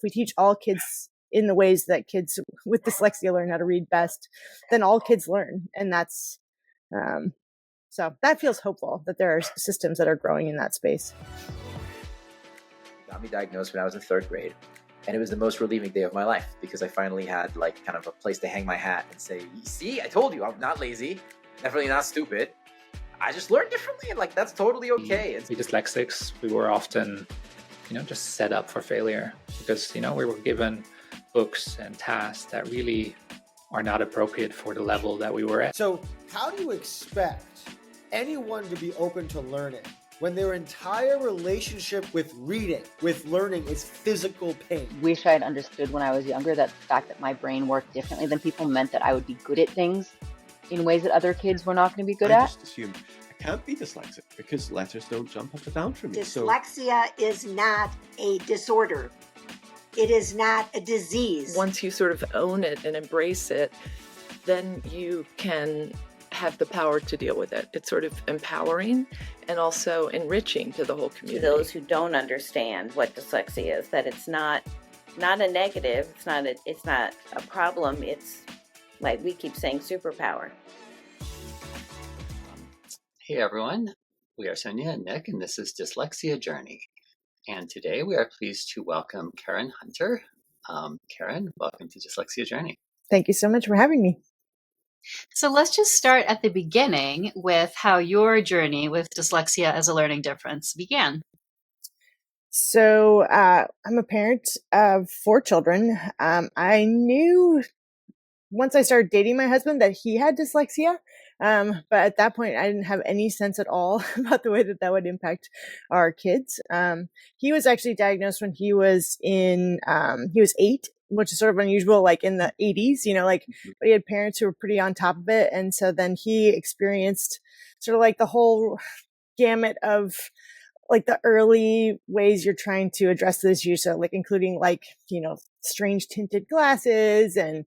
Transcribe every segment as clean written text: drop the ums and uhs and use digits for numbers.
we teach all kids in the ways that kids with dyslexia learn how to read best, then all kids learn. And that's, so that feels hopeful that there are systems that are growing in that space. Got me diagnosed when I was in third grade. And it was the most relieving day of my life because I finally had like kind of a place to hang my hat and say, see, I told you, I'm not lazy, definitely not stupid. I just learned differently and like, that's totally okay. We dyslexics, we were often, just set up for failure because, we were given books and tasks that really are not appropriate for the level that we were at. So how do you expect anyone to be open to learning when their entire relationship with reading, with learning, is physical pain? Wish I had understood when I was younger that the fact that my brain worked differently than people meant that I would be good at things in ways that other kids were not going to be good at. I just assumed I can't be dyslexic because letters don't jump up and down for me. Dyslexia is not a disorder. It is not a disease. Once you sort of own it and embrace it, then you can have the power to deal with it. It's sort of empowering and also enriching to the whole community. Those who don't understand what dyslexia is, that it's not a negative, it's not a problem, it's like we keep saying superpower. Hey everyone, we are Sonia and Nick, and this is Dyslexia Journey. And today we are pleased to welcome Caren Hunter. Caren, welcome to Dyslexia Journey. Thank you so much for having me. So let's just start at the beginning with how your journey with dyslexia as a learning difference began. So I'm a parent of 4 children. I knew once I started dating my husband that he had dyslexia. But at that point, I didn't have any sense at all about the way that would impact our kids. He was actually diagnosed when he was he was 8, which is sort of unusual, like in the 80s, but he had parents who were pretty on top of it. And so then he experienced sort of like the whole gamut of like the early ways you're trying to address this issue. So like including like, strange tinted glasses and,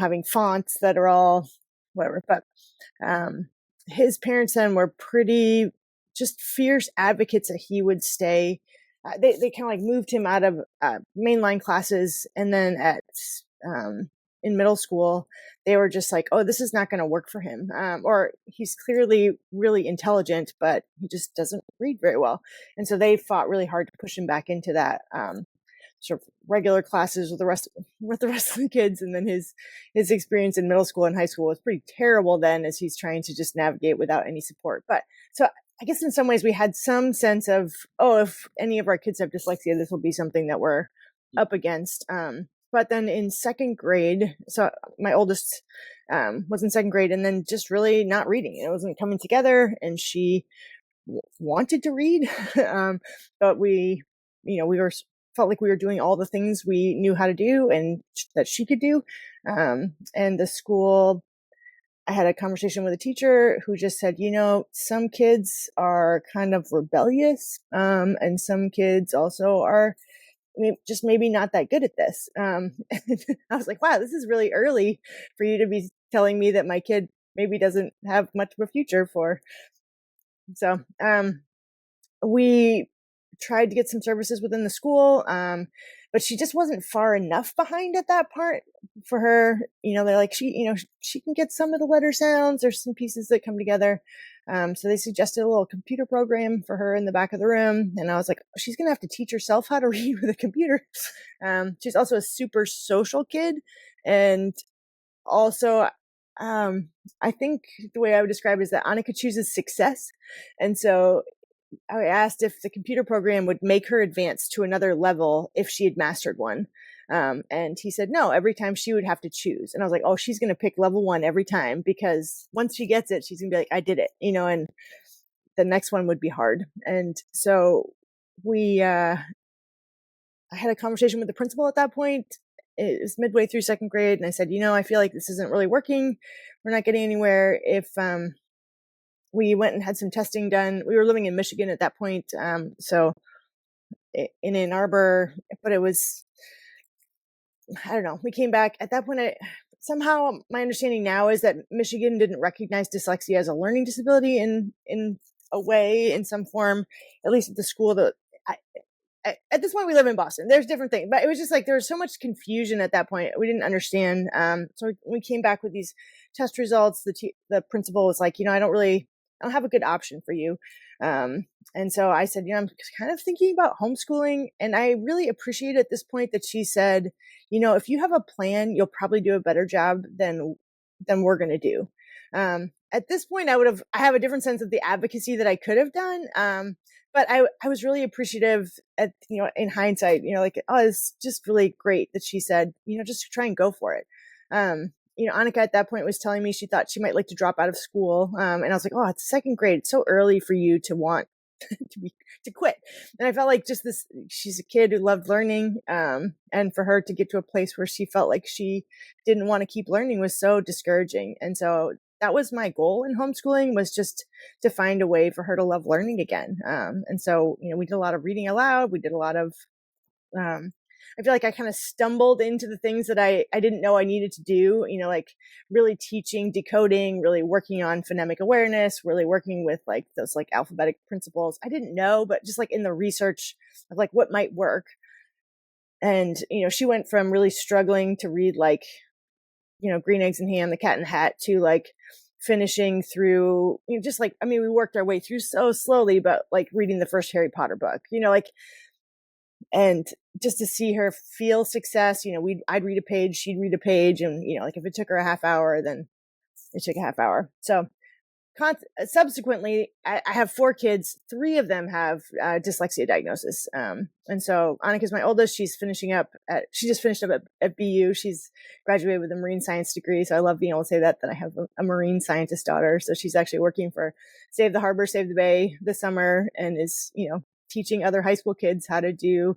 having fonts that are all whatever. But his parents then were pretty just fierce advocates that he would stay. They kind of like moved him out of mainline classes, and then in middle school they were just like, oh, this is not going to work for him, or he's clearly really intelligent but he just doesn't read very well. And so they fought really hard to push him back into that sort of regular classes with the rest of the kids. And then his experience in middle school and high school was pretty terrible then, as he's trying to just navigate without any support. But so I guess in some ways we had some sense of, oh, if any of our kids have dyslexia, this will be something that we're up against. But then in second grade, so my oldest was in second grade, and then just really not reading. It wasn't coming together, and she wanted to read, but we felt like we were doing all the things we knew how to do and that she could do. And the school, I had a conversation with a teacher who just said, some kids are kind of rebellious, and some kids also are just maybe not that good at this. And I was like, wow, this is really early for you to be telling me that my kid maybe doesn't have much of a future for. So we tried to get some services within the school, but she just wasn't far enough behind at that part for her. They're like, she can get some of the letter sounds. There's some pieces that come together. So they suggested a little computer program for her in the back of the room. And I was like, she's going to have to teach herself how to read with a computer. She's also a super social kid. And also, I think the way I would describe it is that Annika chooses success. And so I asked if the computer program would make her advance to another level if she had mastered one. And he said, no, every time she would have to choose. And I was like, oh, she's going to pick level 1 every time, because once she gets it, she's going to be like, I did it, and the next one would be hard. And so I had a conversation with the principal at that point. It was midway through second grade. And I said, I feel like this isn't really working. We're not getting anywhere. If, we went and had some testing done. We were living in Michigan at that point. So in Ann Arbor, but it was, I don't know. We came back at that point. Somehow my understanding now is that Michigan didn't recognize dyslexia as a learning disability in a way, in some form, at least at the school that at this point we live in Boston. There's different things, but it was just like, there was so much confusion at that point. We didn't understand. So we came back with these test results. The principal was like, I don't have a good option for you. And so I said, I'm kind of thinking about homeschooling. And I really appreciate at this point that she said, if you have a plan, you'll probably do a better job than we're going to do. At this point, I have a different sense of the advocacy that I could have done. But I was really appreciative in hindsight, it's just really great that she said, just try and go for it. Annika at that point was telling me she thought she might like to drop out of school. And I was like, oh, it's second grade. It's so early for you to want to quit. And I felt like she's a kid who loved learning. And for her to get to a place where she felt like she didn't want to keep learning was so discouraging. And so that was my goal in homeschooling, was just to find a way for her to love learning again. And so, we did a lot of reading aloud. We did a lot of, I feel like I kind of stumbled into the things that I didn't know I needed to do, like really teaching decoding, really working on phonemic awareness, really working with like those like alphabetic principles. I didn't know, but just like in the research of like what might work. And, she went from really struggling to read like, Green Eggs and Ham, The Cat in the Hat, to like finishing through, just like, we worked our way through so slowly, but like reading the first Harry Potter book, and just to see her feel success, I'd read a page, she'd read a page, and, like if it took her a half hour, then it took a half hour. So subsequently, I have 4 kids. 3 of them have dyslexia diagnosis. And so Annika's my oldest. She just finished up at BU. She's graduated with a marine science degree. So I love being able to say that I have a marine scientist daughter. So she's actually working for Save the Harbor, Save the Bay this summer, and is, teaching other high school kids how to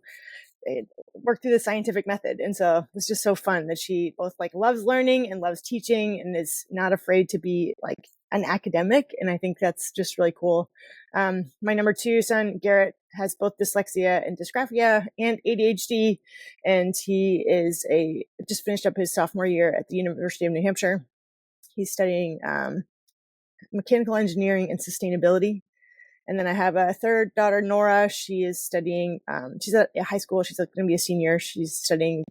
work through the scientific method. And so it's just so fun that she both like loves learning and loves teaching and is not afraid to be like an academic. And I think that's just really cool. My number 2 son, Garrett, has both dyslexia and dysgraphia and ADHD. And he just finished up his sophomore year at the University of New Hampshire. He's studying mechanical engineering and sustainability. And then I have a third daughter, Nora. She is studying, she's at high school. She's going to be a senior. She's studying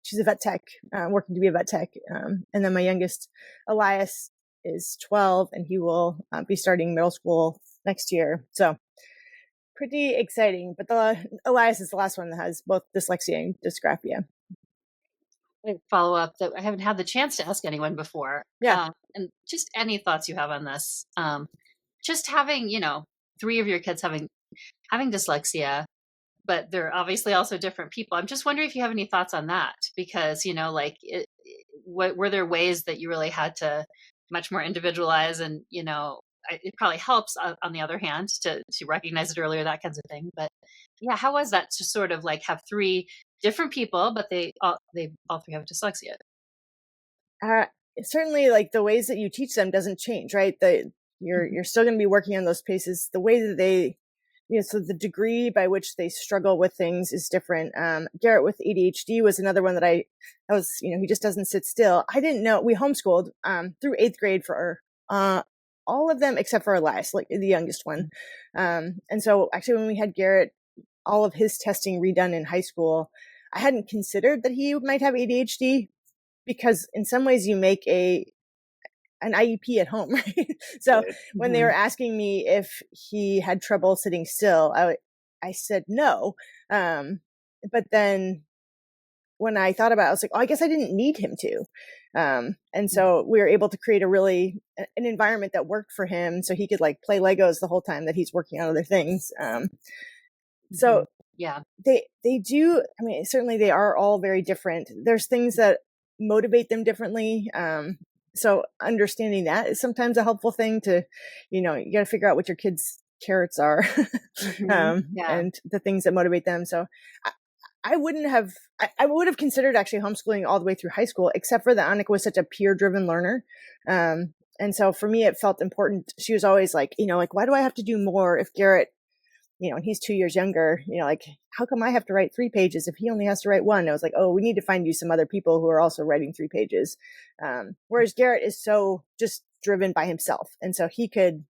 she's a vet tech, working to be a vet tech. And then my youngest, Elias, is 12, and he will be starting middle school next year. So pretty exciting. But Elias is the last one that has both dyslexia and dysgraphia. Follow up that I haven't had the chance to ask anyone before. Yeah. And just any thoughts you have on this. Just having, 3 of your kids having dyslexia, but they're obviously also different people. I'm just wondering if you have any thoughts on that, because, were there ways that you really had to much more individualize, and, it probably helps on the other hand to recognize it earlier, that kinds of thing. But yeah, how was that to sort of like have 3 different people, but they all 3 have dyslexia? Certainly, like the ways that you teach them doesn't change, right? You're still going to be working on those paces. The way that they, so the degree by which they struggle with things is different. Garrett with ADHD was another one that he just doesn't sit still. I didn't know. We homeschooled through 8th grade for all of them except for Elias, like the youngest one. And so actually when we had Garrett, all of his testing redone in high school, I hadn't considered that he might have ADHD, because in some ways you make an IEP at home, right? So when they were asking me if he had trouble sitting still, I said no. But then when I thought about it, I was like, oh, I guess I didn't need him to. And so we were able to create an environment that worked for him, so he could like play Legos the whole time that he's working on other things. So yeah, they do. Certainly they are all very different. There's things that motivate them differently. So understanding that is sometimes a helpful thing to, you got to figure out what your kids' carrots are, and the things that motivate them. So I would have considered actually homeschooling all the way through high school, except for that Annika was such a peer-driven learner. And so for me, it felt important. She was always like, why do I have to do more if Garrett, and he's 2 years younger, like, how come I have to write 3 pages if he only has to write 1? I was like, oh, we need to find you some other people who are also writing 3 pages. Whereas Garrett is so just driven by himself. And so he could,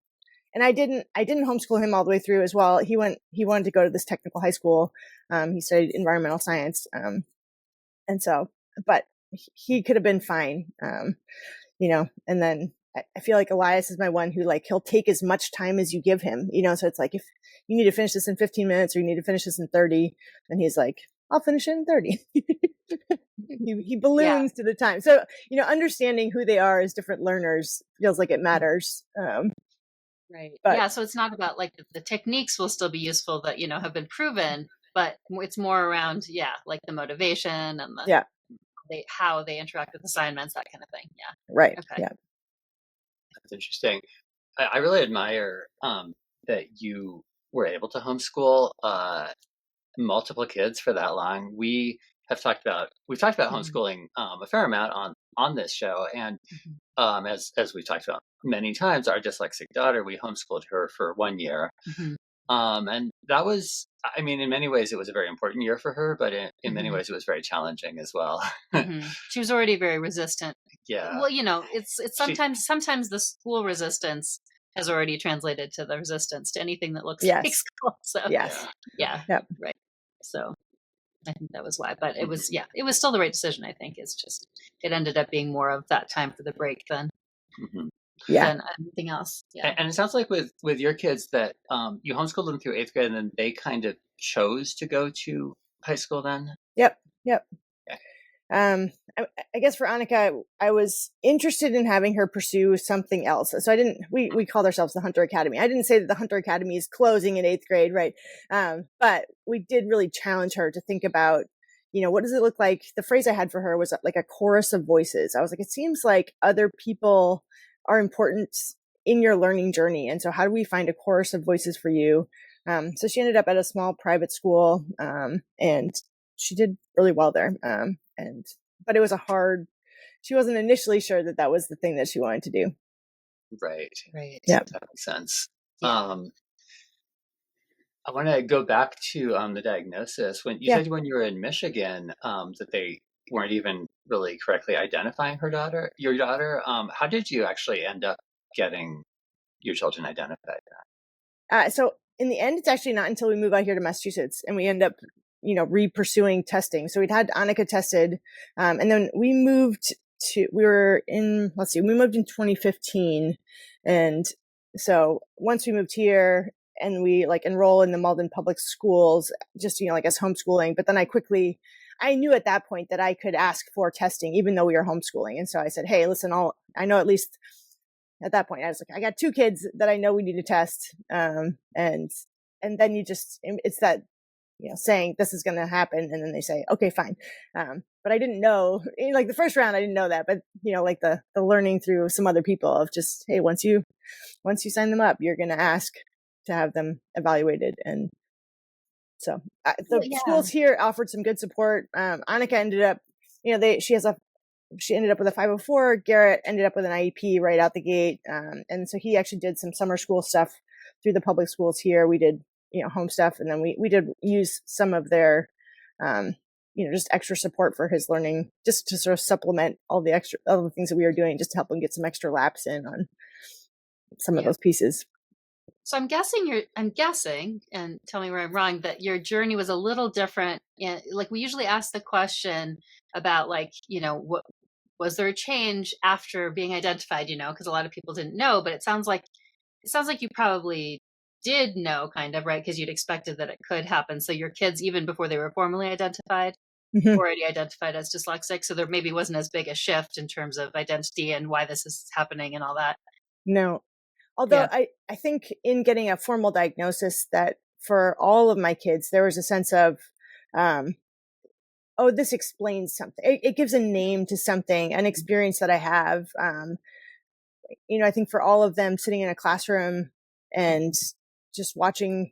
and I didn't homeschool him all the way through as well. He wanted to go to this technical high school. He studied environmental science. And so, but he could have been fine. And then I feel like Elias is my one who, like, he'll take as much time as you give him, so it's like, if you need to finish this in 15 minutes or you need to finish this in 30, then he's like, I'll finish it in 30. He balloons to the time. So, understanding who they are as different learners feels like it matters. Right. But, yeah. So it's not about, like, the techniques will still be useful that, have been proven, but it's more around, like the motivation and how they interact with assignments, that kind of thing. Yeah. Right. Okay. Yeah. That's interesting. I really admire that you were able to homeschool multiple kids for that long. We've talked about homeschooling a fair amount on this show, and as we've talked about many times, our dyslexic daughter, we homeschooled her for 1 year. And that was, I mean, in many ways, it was a very important year for her, but in many ways, it was very challenging as well. She was already very resistant. Yeah. Well, it's sometimes the school resistance has already translated to the resistance to anything that looks like school. So yes. Yeah. Yep. Right. So I think that was why, but it was still the right decision. I think it's just, it ended up being more of that time for the break than anything else. Yeah. And it sounds like with your kids that you homeschooled them through 8th grade, and then they kind of chose to go to high school then? Yep. Okay. I guess for Annika, I was interested in having her pursue something else. So we called ourselves the Hunter Academy. I didn't say that the Hunter Academy is closing in 8th grade, right? But we did really challenge her to think about, what does it look like? The phrase I had for her was like a chorus of voices. I was like, it seems like other people are important in your learning journey. And so how do we find a chorus of voices for you? So she ended up at a small private school, and she did really well there. But it was she wasn't initially sure that was the thing that she wanted to do. Right. Yeah. That makes sense. Yeah. I want to go back to the diagnosis. When you said when you were in Michigan, that they weren't even really correctly identifying your daughter. How did you actually end up getting your children identified? So in the end, it's actually not until we move out here to Massachusetts and we end up, re-pursuing testing. So we'd had Annika tested, and then we moved in 2015. And so once we moved here and we enroll in the Malden public schools, just, as homeschooling, but then I knew at that point that I could ask for testing, even though we were homeschooling. And so I said, hey, listen, I know at least at that point, I was like, I got 2 kids that I know we need to test. And then it's that, saying this is going to happen. And then they say, okay, fine. But I didn't know, the first round, I didn't know that, but the learning through some other people of just, hey, once you sign them up, you're going to ask to have them evaluated. And so schools here offered some good support. Annika ended up, she ended up with a 504. Garrett ended up with an IEP right out the gate. And so he actually did some summer school stuff through the public schools here. We did, home stuff. And then we did use some of their, just extra support for his learning, just to sort of supplement all the other things that we were doing, just to help him get some extra laps in on some of those pieces. So I'm guessing, and tell me where I'm wrong, that your journey was a little different. We usually ask the question about what was there a change after being identified, because a lot of people didn't know, but it sounds like you probably did know, kind of, right? Because you'd expected that it could happen. So your kids, even before they were formally identified, already identified as dyslexic. So there maybe wasn't as big a shift in terms of identity and why this is happening and all that. No. Although I think in getting a formal diagnosis, that for all of my kids, there was a sense of, this explains something. It gives a name to something, an experience that I have. I think for all of them, sitting in a classroom and just watching,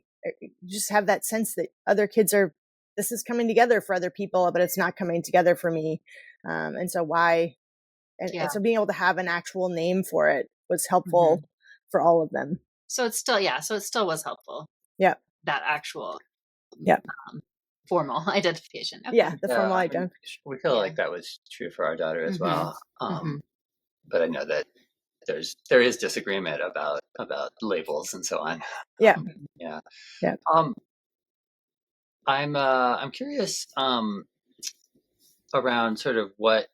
just have that sense that other kids this is coming together for other people, but it's not coming together for me. And so and so being able to have an actual name for it was helpful for all of them. So it still was helpful. Yeah. That actual formal identification. Okay. Yeah, the formal identification. We feel like that was true for our daughter as well. But I know that there is disagreement about labels and so on. Yeah. Yeah. Yeah. I'm curious around sort of what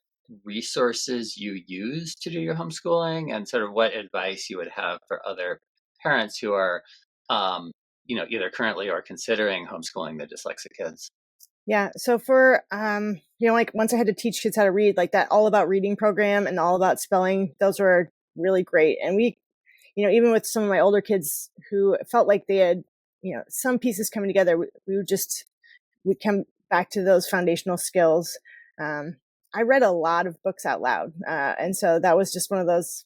resources you use to do your homeschooling, and sort of what advice you would have for other parents who are, either currently or considering homeschooling their dyslexic kids. Yeah. So for, like once I had to teach kids how to read, like that All About Reading program and All About Spelling, those were really great. And we, even with some of my older kids who felt like they had, some pieces coming together, we'd come back to those foundational skills. I read a lot of books out loud. And so that was just one of those,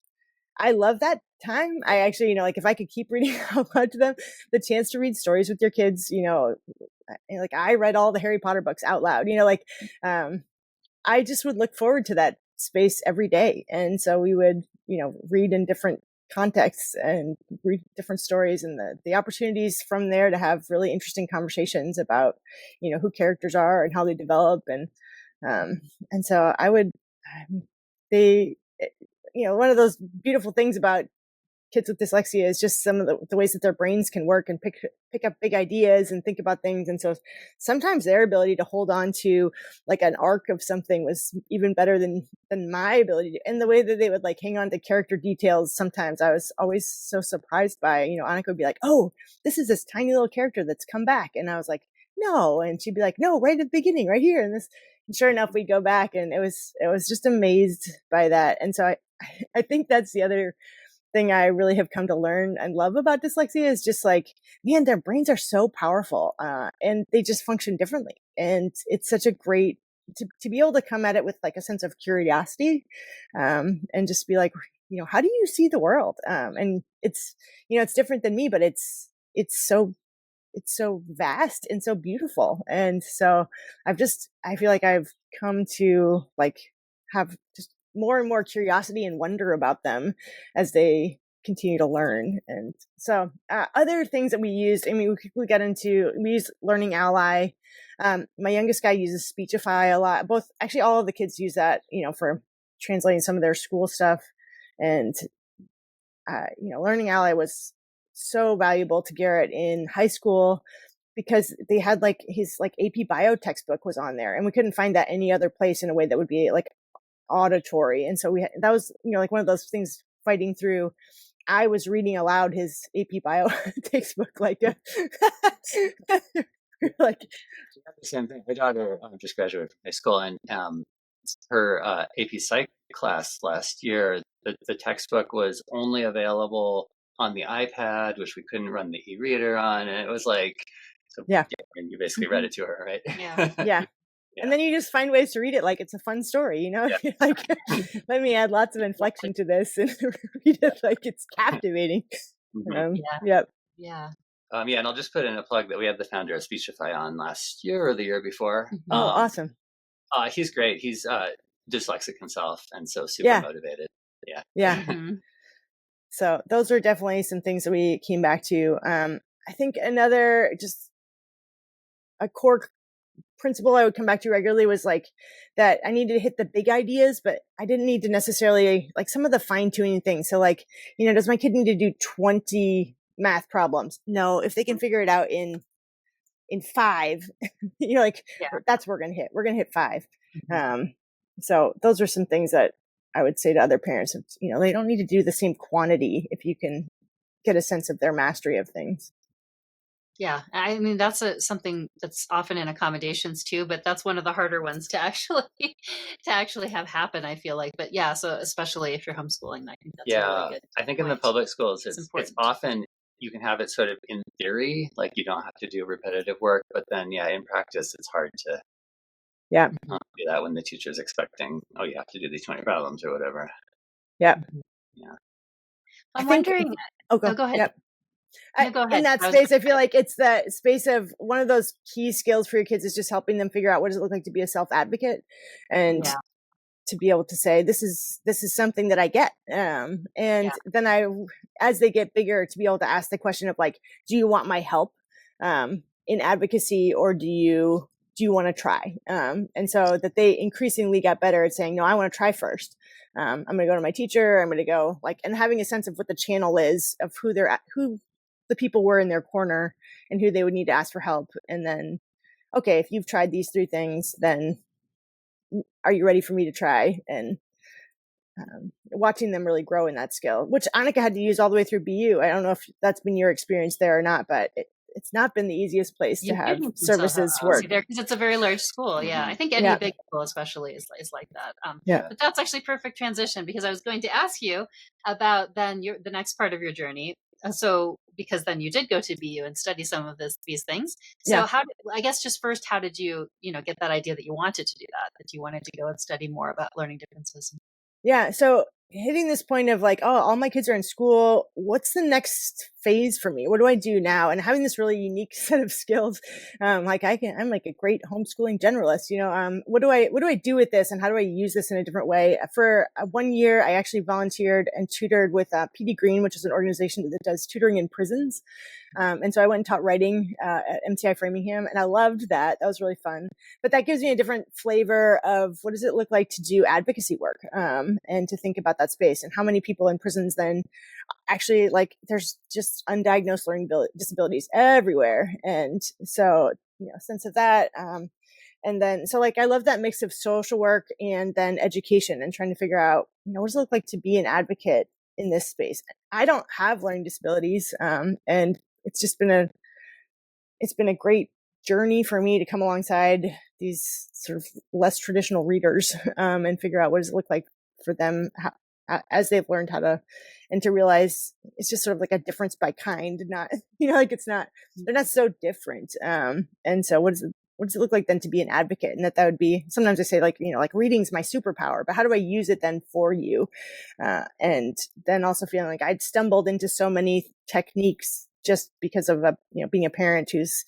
I love that time. I actually, like if I could keep reading out loud to them, the chance to read stories with your kids, like I read all the Harry Potter books out loud, I just would look forward to that space every day. And so we would, read in different contexts and read different stories, and the opportunities from there to have really interesting conversations about, who characters are and how they develop. And so I would, one of those beautiful things about kids with dyslexia is just some of the ways that their brains can work and pick up big ideas and think about things. And so sometimes their ability to hold on to like an arc of something was even better than my ability to, and the way that they would like hang on to character details. Sometimes I was always so surprised by, Annika would be like, oh, this is this tiny little character that's come back. And I was like, no. And she'd be like, no, right at the beginning, right here. And sure enough, we'd go back, and it was just amazed by that. And so I think that's the other thing I really have come to learn and love about dyslexia is just like, man, their brains are so powerful, and they just function differently. And it's such a great to be able to come at it with like a sense of curiosity, and just be like, how do you see the world? And it's, it's different than me, but it's so vast and so beautiful. And so I feel like I've come to like have just more and more curiosity and wonder about them as they continue to learn. And so other things that we used, we use Learning Ally. My youngest guy uses Speechify a lot. Actually all of the kids use that, for translating some of their school stuff. And, Learning Ally was so valuable to Garrett in high school because they had like his like AP bio textbook was on there, and we couldn't find that any other place in a way that would be like auditory. And so that was, like one of those things fighting through. I was reading aloud his AP bio textbook, like the same thing. My daughter just graduated from high school, and her AP Psych class last year, the textbook was only available on the iPad, which we couldn't run the e-reader on, and it was like, and you basically read it to her, right? Yeah. Yeah. And then you just find ways to read it like it's a fun story, Yeah. Like, let me add lots of inflection to this and read it like it's captivating. Yeah. And I'll just put in a plug that we had the founder of Speechify on last year or the year before. Oh, awesome. He's great. He's dyslexic himself, and so super motivated. Yeah. Yeah. So those are definitely some things that we came back to. I think another just a core principle I would come back to regularly was like that I needed to hit the big ideas, but I didn't need to necessarily like some of the fine tuning things. So like, does my kid need to do 20 math problems? No, if they can figure it out in 5, that's what we're going to hit. We're going to hit 5. So those are some things that I would say to other parents, they don't need to do the same quantity if you can get a sense of their mastery of things. Yeah, I mean, that's something that's often in accommodations too, but that's one of the harder ones to actually have happen, I feel like. But yeah, so especially if you're homeschooling, I think that's a really good I think point. In the public schools, it's often you can have it sort of in theory, like you don't have to do repetitive work, but then in practice, it's hard to do that when the teacher's expecting, you have to do these 20 problems or whatever. Yeah. I'm wondering. Go ahead. Yep. No, go ahead. In that space, I feel like it's the space of one of those key skills for your kids is just helping them figure out what does it look like to be a self-advocate, and to be able to say, this is something that I get. And then as they get bigger, to be able to ask the question of like, do you want my help in advocacy, or do you do you want to try? And so that they increasingly got better at saying, no, I want to try first. I'm going to go to my teacher. I'm going to go and having a sense of what the channel is of who the people were in their corner and who they would need to ask for help. And then, okay, if you've tried these 3 things, then are you ready for me to try? And watching them really grow in that skill, which Annika had to use all the way through BU. I don't know if that's been your experience there or not, but it's not been the easiest place to have services work there because it's a very large school. Yeah, I think any big school especially is like that. But that's actually perfect transition, because I was going to ask you about then the next part of your journey. So because then you did go to BU and study some of these things. So I guess just first, how did you get that idea that you wanted to do that you wanted to go and study more about learning differences? Yeah. So hitting this point of like, oh, all my kids are in school. What's the next phase for me? What do I do now? And having this really unique set of skills, I'm like a great homeschooling generalist. What do I do with this, and how do I use this in a different way? For 1 year, I actually volunteered and tutored with PD Green, which is an organization that does tutoring in prisons. And so I went and taught writing at MTI Framingham, and I loved that. That was really fun. But that gives me a different flavor of what does it look like to do advocacy work, and to think about that space and how many people in prisons then actually there's just undiagnosed learning disabilities everywhere. And so, sense of that. And then, so I love that mix of social work and then education and trying to figure out, what does it look like to be an advocate in this space? I don't have learning disabilities. And it's been a great journey for me to come alongside these sort of less traditional readers, and figure out what does it look like for them as they've learned how to, and to realize it's just sort of like a difference by kind, not, they're not so different. And so what does it look like then to be an advocate? And that would be, sometimes I say reading's my superpower, but how do I use it then for you? And then also feeling like I'd stumbled into so many techniques just because of being a parent who's,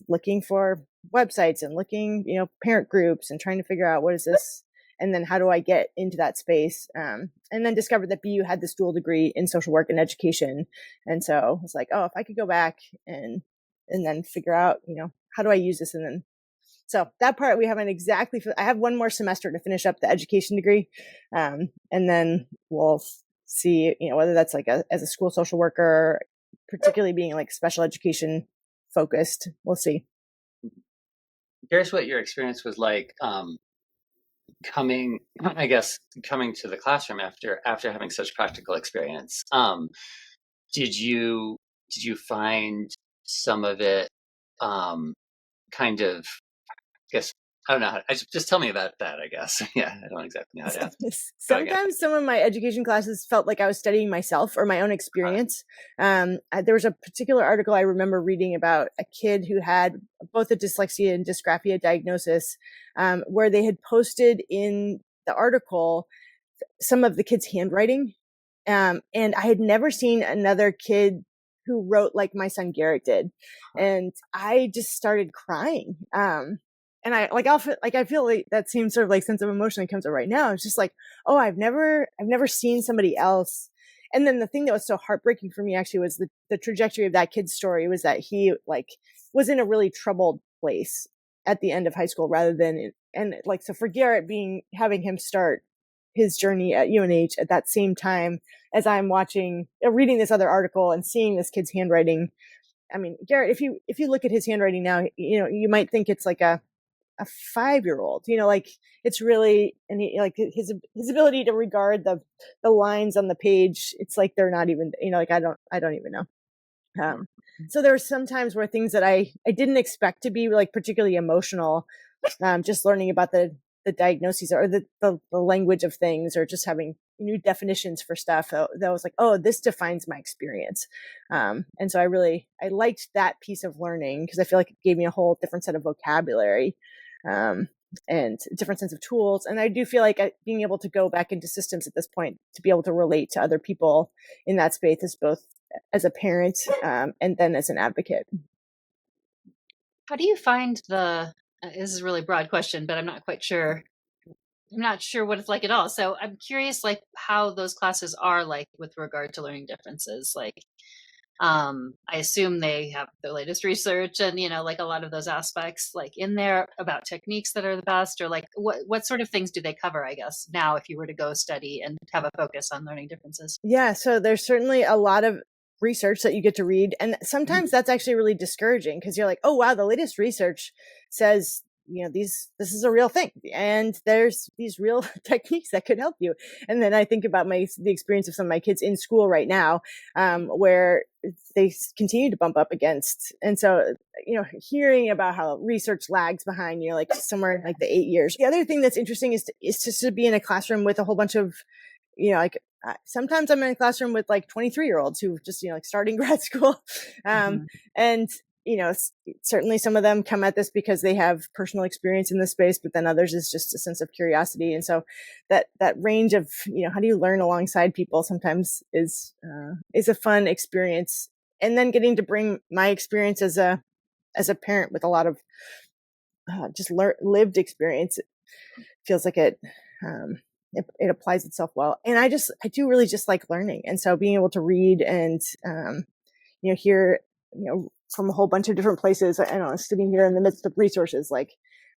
looking for websites and looking, parent groups and trying to figure out what is this, and then how do I get into that space? And then discovered that BU had this dual degree in social work and education. And so I was like, oh, if I could go back and then figure out, how do I use this? And then, so that part we haven't exactly, I have 1 more semester to finish up the education degree. And then we'll see, whether that's as a school social worker, particularly being special education focused. We'll see. Curious what your experience was like, coming to the classroom after having such practical experience. Did you find some of it kind of, I guess, I don't know. Just tell me about that, I guess. Yeah, I don't exactly know how to ask. Sometimes some of my education classes felt like I was studying myself or my own experience. There was a particular article I remember reading about a kid who had both a dyslexia and dysgraphia diagnosis, where they had posted in the article some of the kid's handwriting. And I had never seen another kid who wrote like my son Garrett did. And I just started crying. And I feel like that same sort of sense of emotion that comes up right now. It's just oh, I've never seen somebody else. And then the thing that was so heartbreaking for me actually was the trajectory of that kid's story was that he was in a really troubled place at the end of high school rather than, so for Garrett having him start his journey at UNH at that same time as I'm reading this other article and seeing this kid's handwriting. I mean, Garrett, if you look at his handwriting now, you might think it's like a 5-year-old, it's really, and his ability to regard the lines on the page, it's like they're not even, I don't even know. So there were some times where things that I didn't expect to be particularly emotional, just learning about the diagnoses or the language of things, or just having new definitions for stuff that was oh, this defines my experience. And so I liked that piece of learning because I feel like it gave me a whole different set of vocabulary, and a different sense of tools. And I do feel like being able to go back into systems at this point to be able to relate to other people in that space is both as a parent, and then as an advocate. How do you find this is a really broad question, but I'm not quite sure. I'm not sure what it's like at all. So I'm curious, how those classes are with regard to learning differences. I assume they have the latest research and, like a lot of those aspects like in there about techniques that are the best, or like what sort of things do they cover, I guess, now if you were to go study and have a focus on learning differences? Yeah, so there's certainly a lot of research that you get to read. And sometimes that's actually really discouraging because you're like, oh, wow, the latest research says, this is a real thing. And there's these real techniques that could help you. And then I think about the experience of some of my kids in school right now, where they continue to bump up against. And so, hearing about how research lags behind, like somewhere in like the 8 years. The other thing that's interesting is to be in a classroom with a whole bunch of, sometimes I'm in a classroom with like 23-year-olds who just, like starting grad school. And, certainly some of them come at this because they have personal experience in this space, but then others is just a sense of curiosity. And so that range of, how do you learn alongside people sometimes is a fun experience. And then getting to bring my experience as a parent with a lot of just lived experience, it feels like it applies itself well. And I do really just like learning. And so being able to read and, hear, from a whole bunch of different places, I don't know, sitting here in the midst of resources, like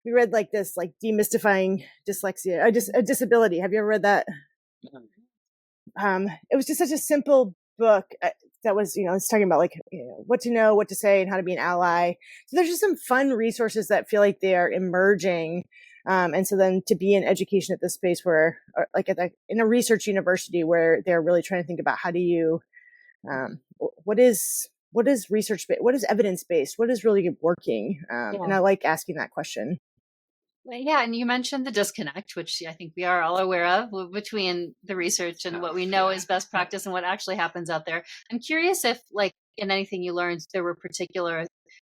we read like this, like demystifying dyslexia, a disability. Have you ever read that? It was just such a simple book that was, it's talking about like, what to know, what to say, and how to be an ally. So there's just some fun resources that feel like they are emerging. And so then to be in education at this space where, like in a research university where they're really trying to think about how do you, what is research based, what is evidence based, what is really working? And I like asking that question. Well, yeah, and you mentioned the disconnect, which I think we are all aware of between the research and what we know is best practice and what actually happens out there. I'm curious if, like, in anything you learned, there were particular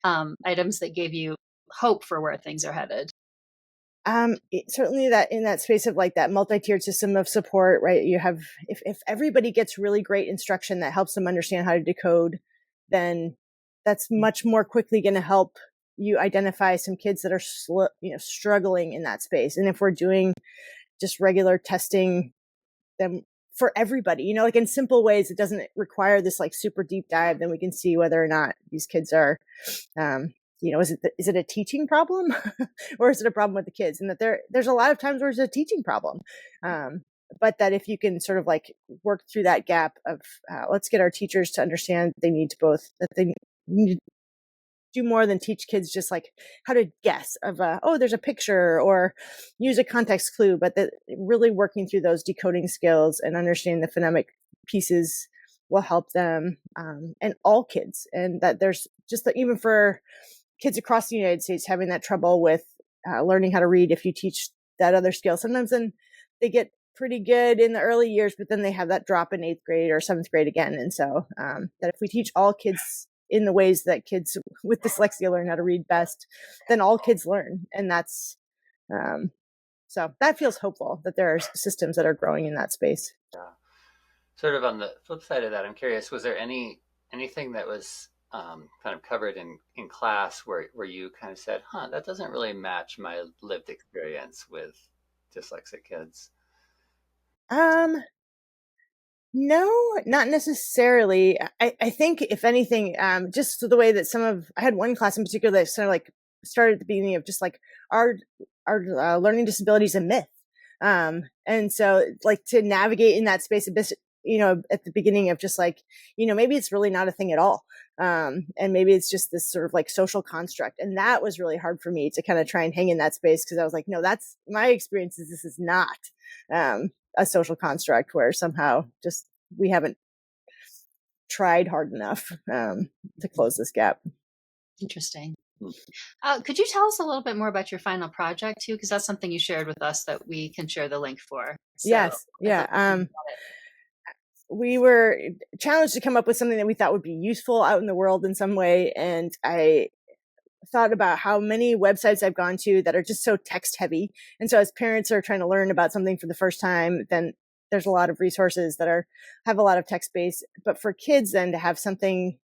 items that gave you hope for where things are headed. Certainly that in that space of like that multi-tiered system of support, right? You have, if everybody gets really great instruction that helps them understand how to decode, then that's much more quickly going to help you identify some kids that are struggling in that space. And if we're doing just regular testing them for everybody, like in simple ways, it doesn't require this like super deep dive, then we can see whether or not these kids are, is it a teaching problem or is it a problem with the kids? And that there's a lot of times where it's a teaching problem. But that if you can sort of like work through that gap of let's get our teachers to understand that they need to do more than teach kids just like how to guess of there's a picture or use a context clue, but that really working through those decoding skills and understanding the phonemic pieces will help them and all kids. And that there's just that even for kids across the United States having that trouble with learning how to read, if you teach that other skill, sometimes then they get pretty good in the early years, but then they have that drop in 8th grade or 7th grade again. And so that if we teach all kids in the ways that kids with dyslexia learn how to read best, then all kids learn. And that's, so that feels hopeful that there are systems that are growing in that space. Yeah. Sort of on the flip side of that, I'm curious, was there anything that was kind of covered in class where you kind of said, that doesn't really match my lived experience with dyslexic kids? No, not necessarily. I think if anything, just the way that I had one class in particular that sort of like started at the beginning of just like our learning disability is a myth. And so like to navigate in that space a bit, at the beginning of just like, maybe it's really not a thing at all. And maybe it's just this sort of like social construct. And that was really hard for me to kind of try and hang in that space because I was like, no, that's my experience is this is not a social construct where somehow just we haven't tried hard enough to close this gap. Interesting. Could you tell us a little bit more about your final project too? Because that's something you shared with us that we can share the link for. So, yes. Yeah. We were challenged to come up with something that we thought would be useful out in the world in some way. And I thought about how many websites I've gone to that are just so text heavy. And so as parents are trying to learn about something for the first time, then there's a lot of resources that have a lot of text base, but for kids then to have something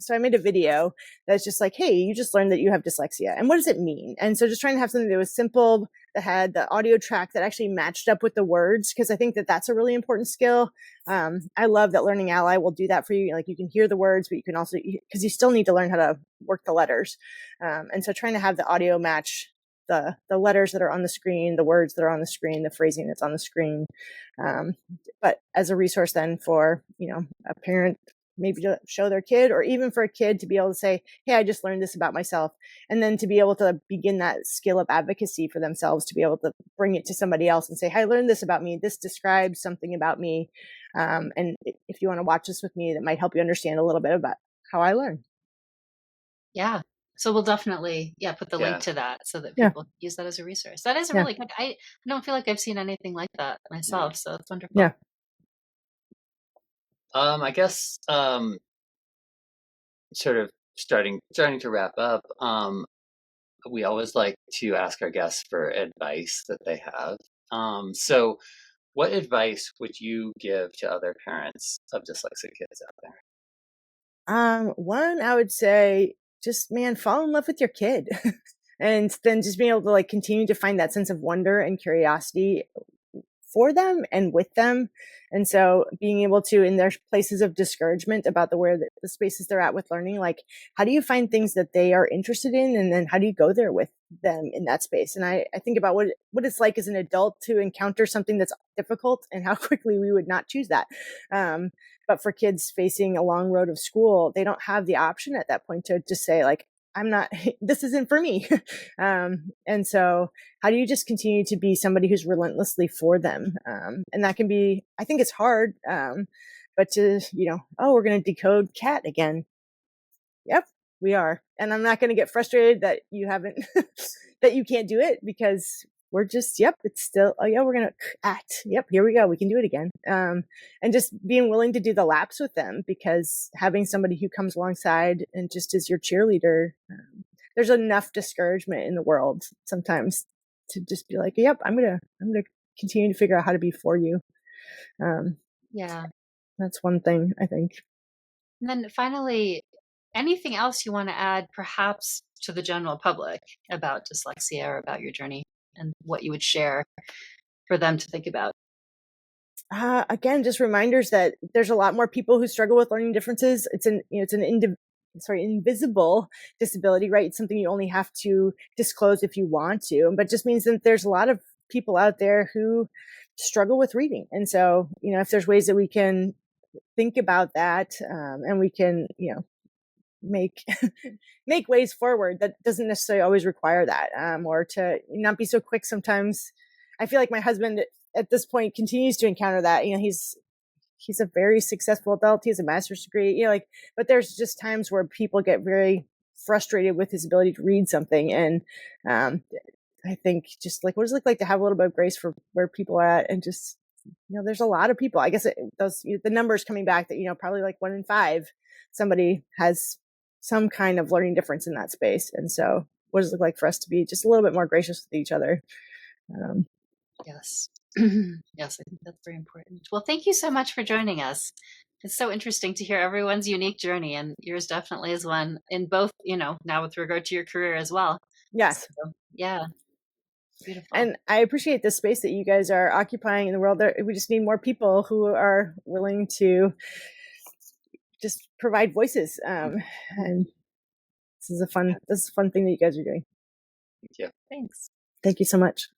so I made a video that's just like, hey, you just learned that you have dyslexia, and what does it mean? And so just trying to have something that was simple, that had the audio track that actually matched up with the words, because I think that that's a really important skill. I love that Learning Ally will do that for you. Like, you can hear the words, but you can also, because you still need to learn how to work the letters. And so trying to have the audio match the letters that are on the screen, the words that are on the screen, the phrasing that's on the screen. But as a resource then for, a parent maybe to show their kid, or even for a kid to be able to say, hey, I just learned this about myself. And then to be able to begin that skill of advocacy for themselves, to be able to bring it to somebody else and say, hey, I learned this about me. This describes something about me. And if you want to watch this with me, that might help you understand a little bit about how I learn. Yeah. So we'll definitely, put the link to that so that people can use that as a resource. That is a really good, I don't feel like I've seen anything like that myself. So it's wonderful. Yeah. I guess, sort of starting to wrap up, we always like to ask our guests for advice that they have. So what advice would you give to other parents of dyslexic kids out there? One, I would say, just, man, fall in love with your kid. And then just being able to continue to find that sense of wonder and curiosity for them and with them. And so being able to, in their places of discouragement about the spaces they're at with learning, how do you find things that they are interested in? And then how do you go there with them in that space? And I think about what it's like as an adult to encounter something that's difficult and how quickly we would not choose that. But for kids facing a long road of school, they don't have the option at that point to just say, this isn't for me. And so how do you just continue to be somebody who's relentlessly for them? And that can be, I think it's hard, but to, we're going to decode cat again. Yep, we are. And I'm not going to get frustrated that you haven't, that you can't do it, because we're just, it's still, we're going to act. Yep, here we go. We can do it again. And just being willing to do the laps with them, because having somebody who comes alongside and just is your cheerleader, there's enough discouragement in the world sometimes to just be like, yep, I'm going to continue to figure out how to be for you. That's one thing, I think. And then finally, anything else you want to add perhaps to the general public about dyslexia or about your journey, and what you would share for them to think about? Again, just reminders that there's a lot more people who struggle with learning differences. It's an invisible disability, right? It's something you only have to disclose if you want to, but it just means that there's a lot of people out there who struggle with reading. And so, if there's ways that we can think about that, and we can, make ways forward, that doesn't necessarily always require that, or to not be so quick. Sometimes I feel like my husband at this point continues to encounter that. He's a very successful adult. He has a master's degree, but there's just times where people get very frustrated with his ability to read something. And I think just what does it look like to have a little bit of grace for where people are at, and just, there's a lot of people, I guess the numbers coming back that, probably 1 in 5, somebody has some kind of learning difference in that space. And so what does it look like for us to be just a little bit more gracious with each other? Yes. Yes, I think that's very important. Well, thank you so much for joining us. It's so interesting to hear everyone's unique journey, and yours definitely is one in both, now with regard to your career as well. Yes. So, yeah. Beautiful. And I appreciate the space that you guys are occupying in the world. We just need more people who are willing to just provide voices. And this is a fun thing that you guys are doing. Thank you. Thanks. Thank you so much.